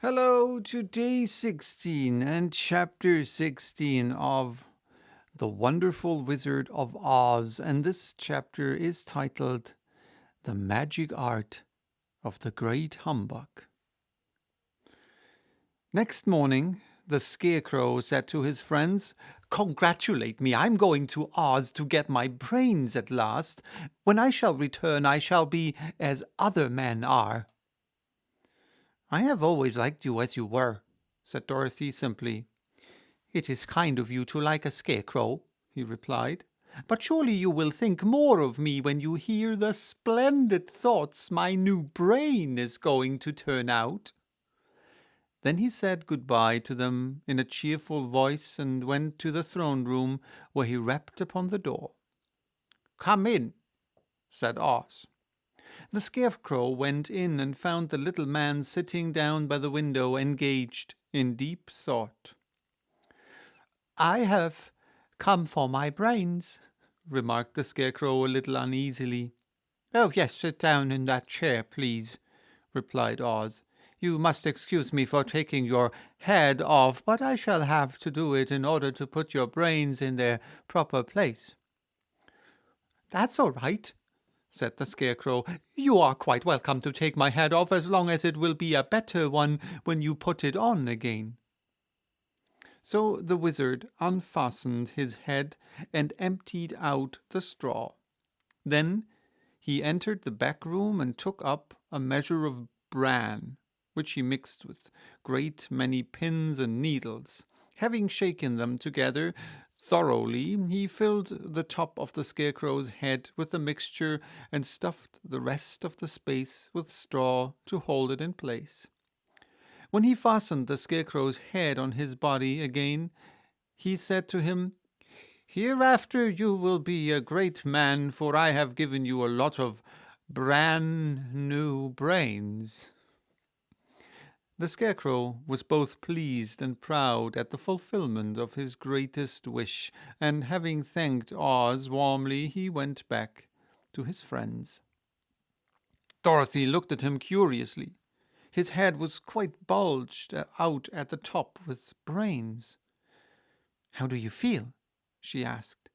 Hello to day 16 and chapter 16 of The Wonderful Wizard of Oz, and this chapter is titled The Magic Art of the Great Humbug. Next morning, the Scarecrow said to his friends, "Congratulate me, I'm going to Oz to get my brains at last. When I shall return, I shall be as other men are." "I have always liked you as you were," said Dorothy simply. "It is kind of you to like a scarecrow," he replied. "But surely you will think more of me when you hear the splendid thoughts my new brain is going to turn out." Then he said good-bye to them in a cheerful voice and went to the throne room, where he rapped upon the door. "Come in," said Oz. The Scarecrow went in and found the little man sitting down by the window, engaged in deep thought. "I have come for my brains," remarked the Scarecrow a little uneasily. "Oh, yes, sit down in that chair, please," replied Oz. "You must excuse me for taking your head off, but I shall have to do it in order to put your brains in their proper place." "That's all right," said the Scarecrow. "You are quite welcome to take my head off as long as it will be a better one when you put it on again." So the wizard unfastened his head and emptied out the straw. Then he entered the back room and took up a measure of bran, which he mixed with great many pins and needles. Having shaken them together thoroughly, he filled the top of the Scarecrow's head with the mixture and stuffed the rest of the space with straw to hold it in place. When he fastened the Scarecrow's head on his body again, he said to him, "Hereafter you will be a great man, for I have given you a lot of brand new brains." The Scarecrow was both pleased and proud at the fulfillment of his greatest wish, and having thanked Oz warmly, he went back to his friends. Dorothy looked at him curiously. His head was quite bulged out at the top with brains. "How do you feel?" she asked.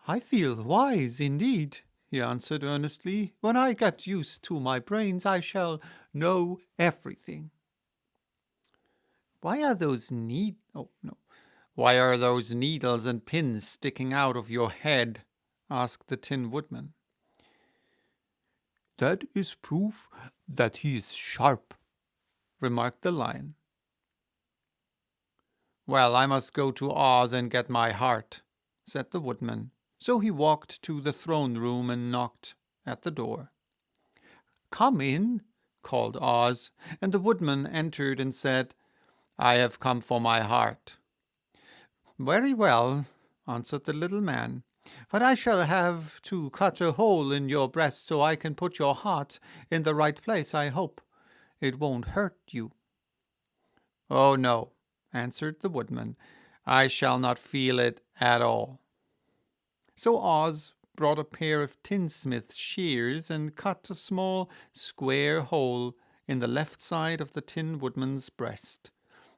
"I feel wise indeed," he answered earnestly. "When I get used to my brains, I shall know everything." "Why are those Why are those needles and pins sticking out of your head?" asked the Tin Woodman. "That is proof that he is sharp," remarked the Lion. "Well, I must go to Oz and get my heart," said the Woodman. So he walked to the throne room and knocked at the door. "Come in," called Oz, and the Woodman entered and said, "I have come for my heart." "Very well," answered the little man, "but I shall have to cut a hole in your breast so I can put your heart in the right place. I hope it won't hurt you." "Oh, no," answered the Woodman. "I shall not feel it at all." So Oz brought a pair of tinsmith's shears and cut a small square hole in the left side of the Tin Woodman's breast.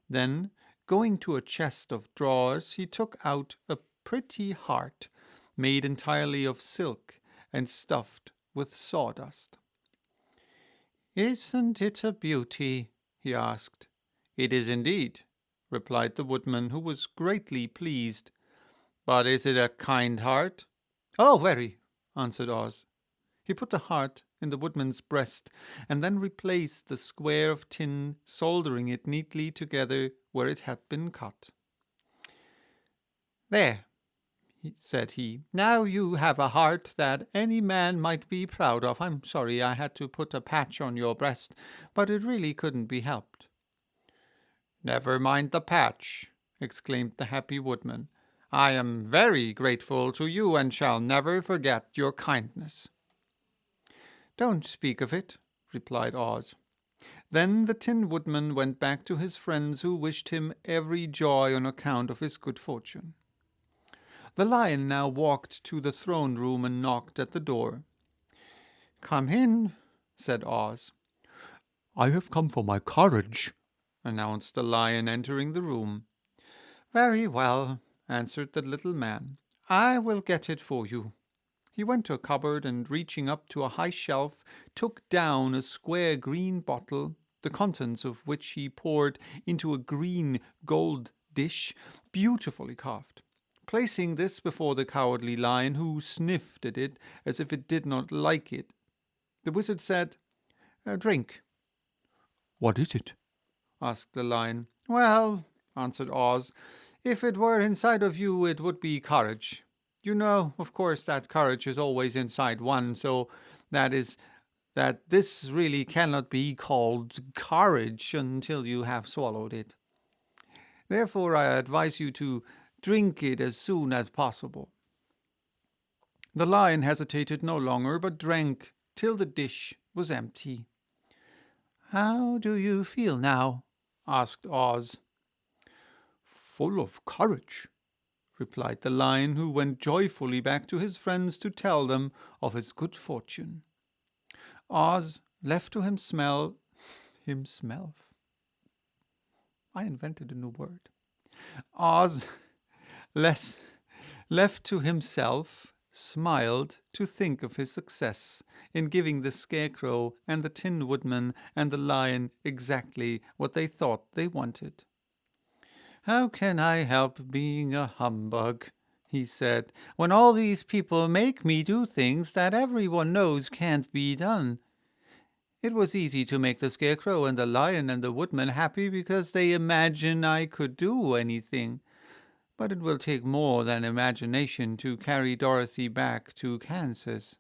Then, going to a chest of drawers, he took out a pretty heart made entirely of silk and stuffed with sawdust. "Isn't it a beauty?" he asked. "It is indeed," replied the Woodman, who was greatly pleased. "But is it a kind heart?" "Oh, very," answered Oz. He put the heart in the Woodman's breast, and then replaced the square of tin, soldering it neatly together where it had been cut. "There," said he. "Now you have a heart that any man might be proud of. I'm sorry I had to put a patch on your breast, but it really couldn't be helped." "Never mind the patch," exclaimed the happy Woodman. "I am very grateful to you and shall never forget your kindness." "Don't speak of it," replied Oz. Then the Tin Woodman went back to his friends, who wished him every joy on account of his good fortune. The Lion now walked to the throne room and knocked at the door. "Come in," said Oz. I have come for my courage, announced the lion, entering the room. Very well, answered the little man. I will get it for you. He went to a cupboard and, reaching up to a high shelf, took down a square green bottle, the contents of which he poured into a green gold dish, beautifully carved. Placing this before the cowardly lion, who sniffed at it as if it did not like it, the wizard said, Drink. What is it? Asked the lion. Well, answered Oz, if it were inside of you, it would be courage. You know, of course, that courage is always inside one, so that this really cannot be called courage until you have swallowed it. Therefore, I advise you to drink it as soon as possible. The lion hesitated no longer, but drank till the dish was empty. How do you feel now? Asked Oz. Full of courage, replied the lion, who went joyfully back to his friends to tell them of his good fortune. Oz, left to himself, I invented a new word. Oz, left to himself, smiled to think of his success in giving the Scarecrow and the Tin Woodman and the lion exactly what they thought they wanted. How can I help being a humbug, he said, when all these people make me do things that everyone knows can't be done? It was easy to make the Scarecrow and the Lion and the Woodman happy because they imagine I could do anything. But it will take more than imagination to carry Dorothy back to Kansas.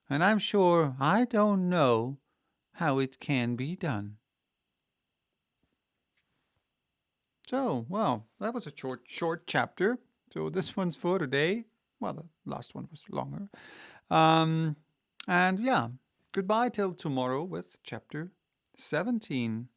And I'm sure I don't know how it can be done. So, well, that was a short chapter. So this one's for today. Well, the last one was longer. And yeah, goodbye till tomorrow with chapter 17.